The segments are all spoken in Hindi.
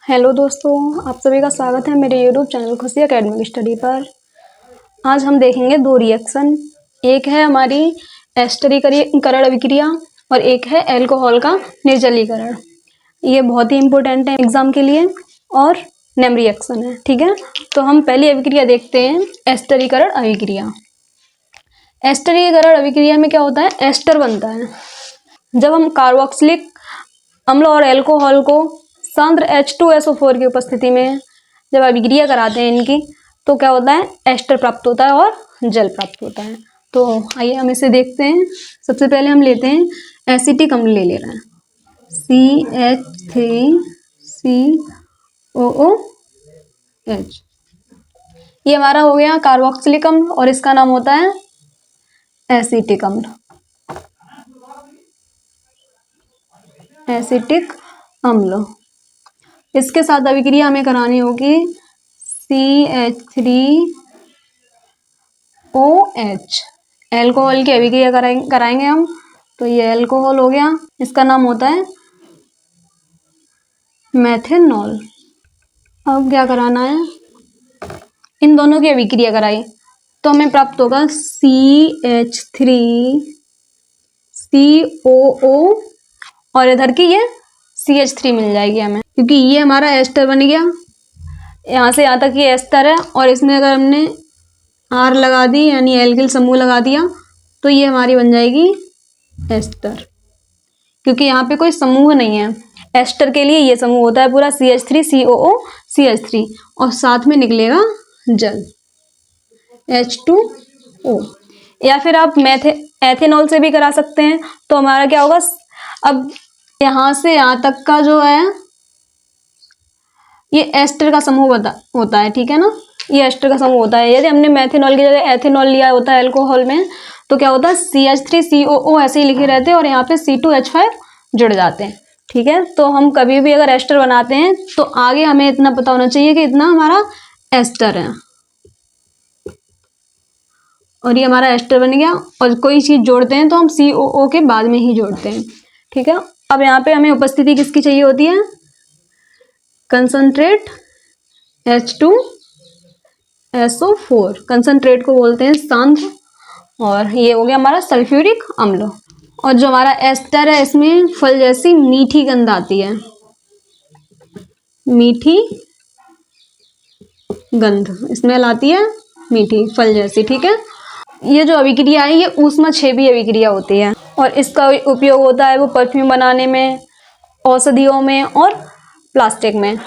हेलो दोस्तों, आप सभी का स्वागत है मेरे यूट्यूब चैनल खुशी एकेडमिक स्टडी पर। आज हम देखेंगे दो रिएक्शन। एक है हमारी एस्टरीकरण अभिक्रिया और एक है अल्कोहल का निर्जलीकरण। ये बहुत ही इम्पोर्टेंट है एग्जाम के लिए और नेम रिएक्शन है। ठीक है, तो हम पहली अभिक्रिया देखते हैं, एस्टरीकरण अभिक्रिया। एस्टरीकरण अभिक्रिया में क्या होता है, एस्टर बनता है। जब हम कार्बोक्सिलिक अम्ल और अल्कोहल को सांद्र H2SO4 की उपस्थिति में जब अभिक्रिया कराते हैं इनकी, तो क्या होता है, एस्टर प्राप्त होता है और जल प्राप्त होता है। तो आइए हम इसे देखते हैं। सबसे पहले हम लेते हैं एसिटिक अम्ल ले रहे हैं, CH3COOH। ये हमारा हो गया कार्बोक्सिलिक अम्ल और इसका नाम होता है एसिटिक अम्ल। एसिटिक अम्ल, इसके साथ अभिक्रिया हमें करानी होगी CH3OH। अल्कोहल की अभिक्रिया कराएंगे हम, तो ये अल्कोहल हो गया, इसका नाम होता है मेथेनॉल। अब क्या कराना है, इन दोनों की अभिक्रिया कराई तो हमें प्राप्त होगा CH3COO और इधर की ये CH3 मिल जाएगी हमें, क्योंकि ये हमारा एस्टर बन गया। यहाँ से यहाँ तक ये एस्टर है और इसमें अगर हमने R लगा दी यानी एल्किल समूह लगा दिया तो ये हमारी बन जाएगी एस्टर, क्योंकि यहाँ पे कोई समूह नहीं है। एस्टर के लिए ये समूह होता है पूरा CH3COO CH3 और साथ में निकलेगा जल H2O। या फिर आप एथेनॉल से भी करा सकते हैं। तो हमारा क्या होगा, अब यहाँ से यहाँ तक का जो है ये एस्टर का समूह होता है। ठीक है ना, ये एस्टर का समूह होता है। यदि हमने मेथेनॉल की जगह एथेनॉल लिया होता है अल्कोहल में, तो क्या होता है, CH3COO ऐसे ही लिखे रहते हैं और यहाँ पे C2H5 जुड़ जाते हैं। ठीक है, तो हम कभी भी अगर एस्टर बनाते हैं तो आगे हमें इतना पता होना चाहिए कि इतना हमारा एस्टर है और ये हमारा एस्टर बन गया। और कोई चीज जोड़ते हैं तो हम COO के बाद में ही जोड़ते हैं। ठीक है, अब यहाँ पे हमें उपस्थिति किसकी चाहिए होती है, कंसंट्रेट H2SO4। कंसंट्रेट को बोलते हैं सांद्र, और ये हो गया हमारा सल्फ्यूरिक अम्ल। और जो हमारा एस्टर है इसमें फल जैसी मीठी गंध आती है, मीठी गंध स्मेल आती है, मीठी फल जैसी। ठीक है, ये जो अभिक्रिया है ये ऊष्मक्षेपी अभिक्रिया होती है और इसका उपयोग होता है वो परफ्यूम बनाने में, औषधियों में और प्लास्टिक में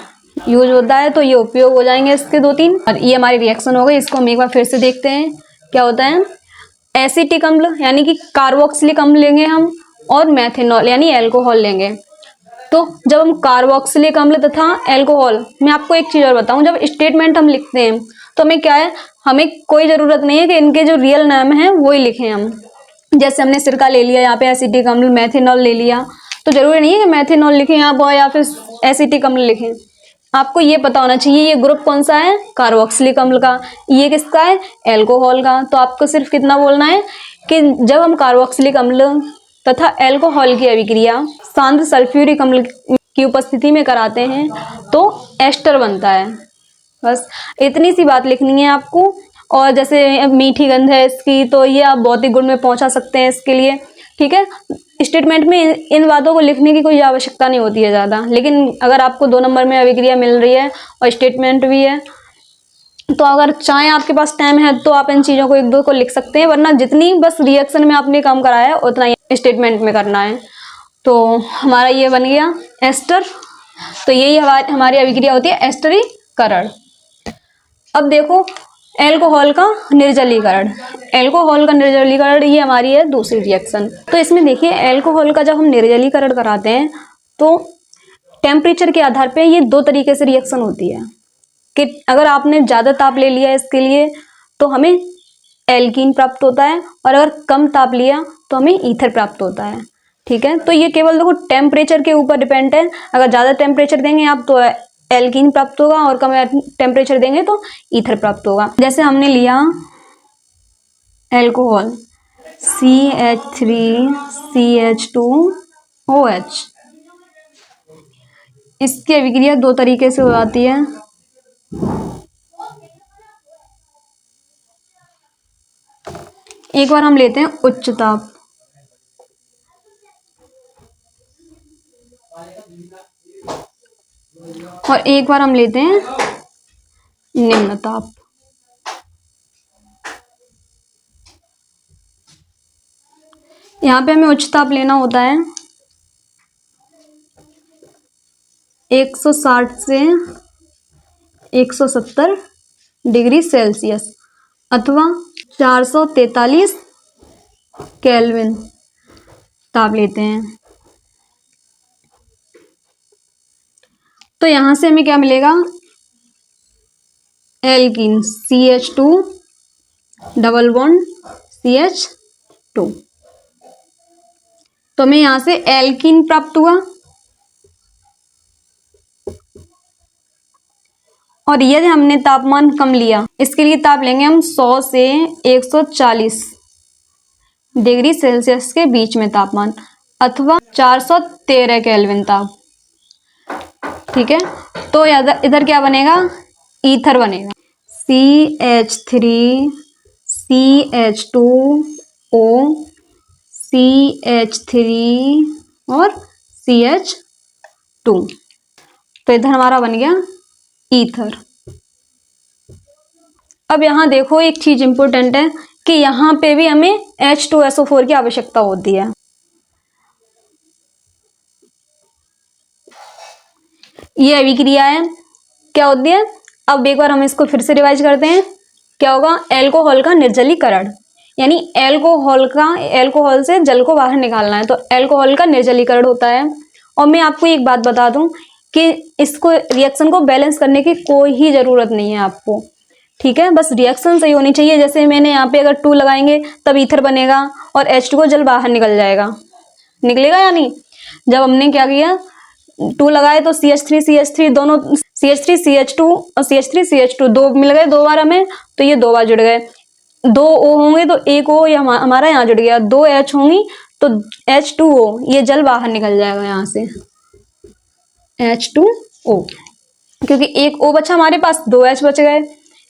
यूज होता है। तो ये उपयोग हो जाएंगे इसके दो तीन, और ये हमारी रिएक्शन हो गई। इसको हम एक बार फिर से देखते हैं क्या होता है। एसिटिक अम्ल यानी कि कार्बोक्सिलिक अम्ल लेंगे हम, और मेथेनॉल यानी अल्कोहल लेंगे। तो जब हम कार्बोक्सिलिक अम्ल तथा अल्कोहल, मैं आपको एक चीज और बताऊं, जब स्टेटमेंट हम लिखते हैं तो हमें क्या है, हमें कोई जरूरत नहीं है कि इनके जो रियल नाम है वो ही लिखें हम। जैसे हमने सिरका ले लिया, यहाँ पे एसिटिक अम्ल, मेथेनॉल ले लिया, तो जरूरी नहीं है कि मेथेनॉल लिखें यहाँ पर या फिर एसिटिक अम्ल लिखें। आपको ये पता होना चाहिए ये ग्रुप कौन सा है, कार्बोक्सिलिक अम्ल का, ये किसका है, अल्कोहल का। तो आपको सिर्फ कितना बोलना है कि जब हम कार्बोक्सिलिक अम्ल तथा अल्कोहल की अभिक्रिया सांद्र सल्फ्यूरिक अम्ल की उपस्थिति में कराते हैं तो एस्टर बनता है। बस इतनी सी बात लिखनी है आपको। और जैसे मीठी गंध है इसकी, तो ये आप भौतिक गुण में पहुंचा सकते हैं इसके लिए। ठीक है, स्टेटमेंट में इन बातों को लिखने की कोई आवश्यकता नहीं होती है ज़्यादा, लेकिन अगर आपको 2 नंबर में अभिक्रिया मिल रही है और स्टेटमेंट भी है, तो अगर चाहे आपके पास टाइम है तो आप इन चीज़ों को 1-2 को लिख सकते हैं, वरना जितनी बस रिएक्शन में आपने काम कराया है उतना ही स्टेटमेंट में करना है। तो हमारा ये बन गया एस्टर। तो यही हमारी अभिक्रिया होती है एस्टरीकरण। अब देखो अल्कोहल का निर्जलीकरण। अल्कोहल का निर्जलीकरण ये हमारी है दूसरी रिएक्शन। तो इसमें देखिए अल्कोहल का जब हम निर्जलीकरण कराते हैं तो टेम्परेचर के आधार पे ये 2 तरीके से रिएक्शन होती है कि अगर आपने ज़्यादा ताप ले लिया इसके लिए तो हमें एल्कीन प्राप्त होता है, और अगर कम ताप लिया तो हमें ईथर प्राप्त होता है। ठीक है, तो ये केवल देखो टेम्परेचर के ऊपर डिपेंड है। अगर ज़्यादा टेम्परेचर देंगे आप तो एल्कीन प्राप्त होगा, और कम टेम्परेचर देंगे तो ईथर प्राप्त होगा। जैसे हमने लिया अल्कोहल CH3CH2OH, इसकी अभिक्रिया दो तरीके से हो जाती है। एक बार हम लेते हैं उच्च ताप और एक बार हम लेते हैं निम्न ताप। यहाँ पे हमें उच्च ताप लेना होता है 160 से 170 डिग्री सेल्सियस अथवा 443 केल्विन ताप लेते हैं। तो यहाँ से हमें क्या मिलेगा, alkene CH2 double bond CH2। तो हमें यहाँ से एल्कीन प्राप्त हुआ और यदि हमने तापमान कम लिया, इसके लिए ताप लेंगे हम 100 से 140 डिग्री सेल्सियस के बीच में तापमान अथवा 413 केल्विन ताप। ठीक है, तो इधर क्या बनेगा, ईथर बनेगा CH3 CH2O CH3 और CH2। तो इधर हमारा बन गया ईथर। अब यहाँ देखो एक चीज इंपॉर्टेंट है कि यहाँ पे भी हमें H2SO4 की आवश्यकता होती है। ये अभिक्रिया है, क्या होती है, अब एक बार हम इसको फिर से रिवाइज करते हैं। क्या होगा, एल्कोहल का निर्जलीकरण, यानी एल्कोहल से जल को बाहर निकालना है, तो एल्कोहल का निर्जलीकरण होता है। और मैं आपको एक बात बता दूं कि इसको रिएक्शन को बैलेंस करने की कोई ही जरूरत नहीं है आपको। ठीक है, बस रिएक्शन सही होनी चाहिए। जैसे मैंने यहाँ पे अगर 2 लगाएंगे तब ईथर बनेगा और H2 को जल बाहर निकल जाएगा, निकलेगा या नहीं। जब हमने क्या किया, 2 लगाए तो CH3 दोनों CH3 CH2 और CH3 CH2 दो मिल गए 2 बार हमें, तो ये 2 बार जुड़ गए। 2 O होंगे तो एक O हमारा यहाँ जुड़ गया, 2 H होंगी तो H2O, ये जल बाहर निकल जाएगा यहाँ से H2O, क्योंकि एक O बचा हमारे पास, 2 H बच गए।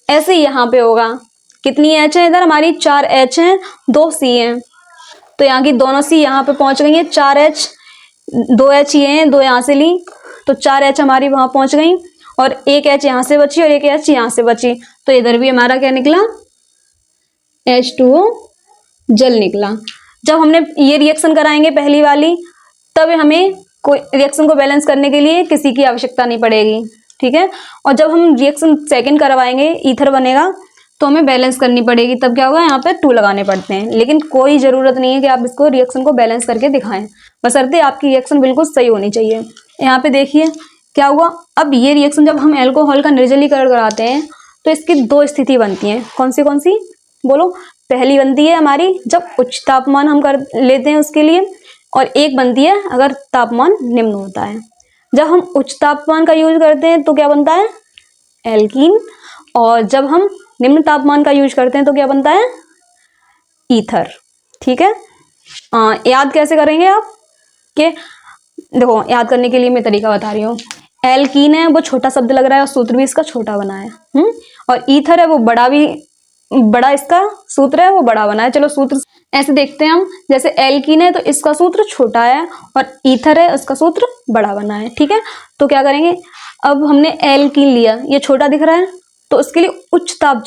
ऐसे ही यहाँ पे होगा, कितनी H है इधर हमारी, 4 H हैं, 2 C हैं, तो यहाँ की दोनों C यहाँ पे पहुंच गई हैं। 4 H 2 H ये हैं, 2 यहाँ से ली तो 4 H हमारी वहां पहुंच गई और 1 H यहाँ से बची और 1 H यहाँ से बची, तो इधर भी हमारा क्या निकला, H2O जल निकला। जब हमने ये रिएक्शन कराएंगे पहली वाली, तब हमें कोई रिएक्शन को बैलेंस करने के लिए किसी की आवश्यकता नहीं पड़ेगी। ठीक है, और जब हम रिएक्शन सेकंड करवाएंगे, ईथर बनेगा, तो हमें बैलेंस करनी पड़ेगी। तब क्या होगा, यहाँ पे 2 लगाने पड़ते हैं, लेकिन कोई जरूरत नहीं है कि आप इसको रिएक्शन को बैलेंस करके दिखाएं, बशर्ते आपकी रिएक्शन बिल्कुल सही होनी चाहिए। यहाँ पे देखिए क्या हुआ, अब ये रिएक्शन जब हम एल्कोहल का निर्जलीकरण कराते हैं तो इसकी 2 स्थिति बनती हैं। कौन सी बोलो। पहली बनती है हमारी जब उच्च तापमान हम कर लेते हैं उसके लिए, और एक बनती है अगर तापमान निम्न होता है। जब हम उच्च तापमान का यूज करते हैं तो क्या बनता है, एल्कीन, और जब हम निम्न तापमान का यूज करते हैं तो क्या बनता है, ईथर। ठीक है, याद कैसे करेंगे आप, कि देखो याद करने के लिए मैं तरीका बता रही हूँ। एल्कीन है वो छोटा शब्द लग रहा है और सूत्र भी इसका छोटा बना है, और ईथर है वो बड़ा इसका सूत्र है वो बड़ा बना है। चलो सूत्र ऐसे देखते हैं हम, जैसे एल्कीन है तो इसका सूत्र छोटा है और ईथर है उसका सूत्र बड़ा बना है। ठीक है, तो क्या करेंगे, अब हमने एल्कीन लिया, ये छोटा दिख रहा है, तो उसके लिए उच्च ताप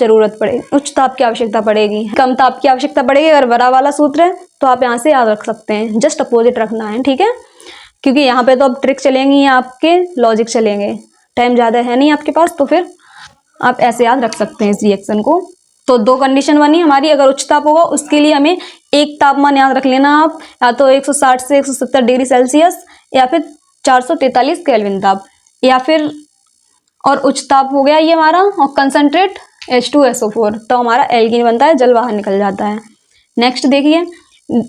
उच्च ताप की आवश्यकता पड़ेगी, कम ताप की आवश्यकता पड़ेगी। अगर बड़ा वाला सूत्र है तो आप यहाँ से याद रख सकते हैं, जस्ट अपोजिट रखना है। ठीक है, क्योंकि यहाँ पे तो अब ट्रिक चलेंगी, आपके लॉजिक चलेंगे, टाइम ज़्यादा है नहीं आपके पास, तो फिर आप ऐसे याद रख सकते हैं इस रिएक्शन को। तो 2 कंडीशन बनी हमारी, अगर उच्च ताप होगा उसके लिए हमें एक तापमान याद रख लेना आप, या तो 160 से 170 डिग्री सेल्सियस या फिर 443 केल्विन ताप, या फिर और उच्च ताप हो गया ये हमारा, और कंसंट्रेट H2SO4, तो हमारा एल्कीन बनता है, जल बाहर निकल जाता है। नेक्स्ट देखिए,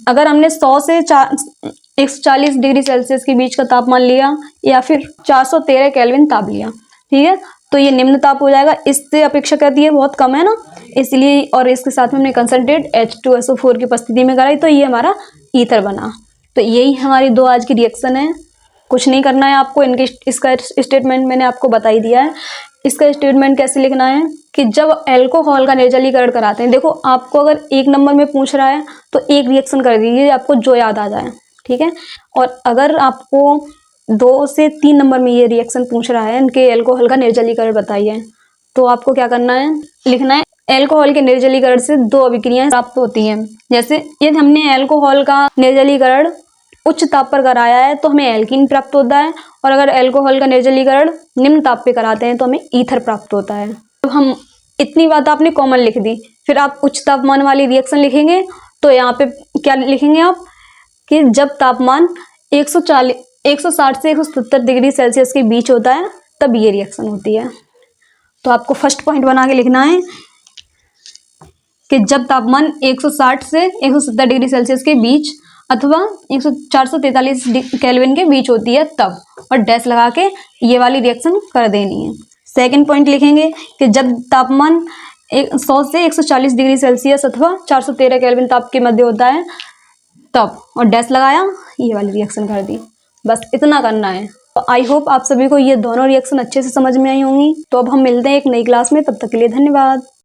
अगर हमने 100 से 140 डिग्री सेल्सियस के बीच का तापमान लिया या फिर 413 केल्विन ताप लिया, ठीक है, तो ये निम्न ताप हो जाएगा। इससे अपेक्षा करती है बहुत कम है ना, इसलिए, और इसके साथ में हमने कंसंट्रेट H2SO4 की उपस्थिति में कराई, तो ये हमारा ईथर बना। तो यही हमारी 2 आज की रिएक्शन है। कुछ नहीं करना है आपको। इनके इसका स्टेटमेंट मैंने आपको बता ही दिया है। इसका स्टेटमेंट कैसे लिखना है कि जब अल्कोहल का निर्जलीकरण कराते हैं, देखो आपको अगर 1 नंबर में पूछ रहा है तो एक रिएक्शन कर दीजिए आपको जो याद आ जाए, ठीक है। और अगर आपको 2 से 3 नंबर में ये रिएक्शन पूछ रहा है इनके अल्कोहल का निर्जलीकरण बताइए, तो आपको क्या करना है, लिखना है अल्कोहल के निर्जलीकरण से 2 अभिक्रियाएं प्राप्त होती हैं। जैसे यदि हमने अल्कोहल का निर्जलीकरण उच्च ताप पर कराया है तो हमें एल्कीन प्राप्त होता है, और अगर अल्कोहल का निर्जलीकरण निम्न ताप पे कराते हैं तो हमें ईथर प्राप्त होता है। तो हम इतनी बात आपने कॉमन लिख दी। फिर आप उच्च तापमान वाली रिएक्शन लिखेंगे तो यहाँ पे क्या लिखेंगे आप कि जब तापमान 160 से 170 डिग्री सेल्सियस के बीच होता है तब ये रिएक्शन होती है। तो आपको फर्स्ट पॉइंट बना के लिखना है कि जब तापमान 160 से 170 डिग्री सेल्सियस के बीच अथवा 443 केल्विन के बीच होती है तब, और डैश लगा के ये वाली रिएक्शन कर देनी है। सेकंड पॉइंट लिखेंगे कि जब तापमान 100 से 140 डिग्री सेल्सियस अथवा 413 केल्विन ताप के मध्य होता है तब, और डैश लगाया, ये वाली रिएक्शन कर दी। बस इतना करना है। तो आई होप आप सभी को ये दोनों रिएक्शन अच्छे से समझ में आई होंगी। तो अब हम मिलते हैं एक नई क्लास में, तब तक के लिए धन्यवाद।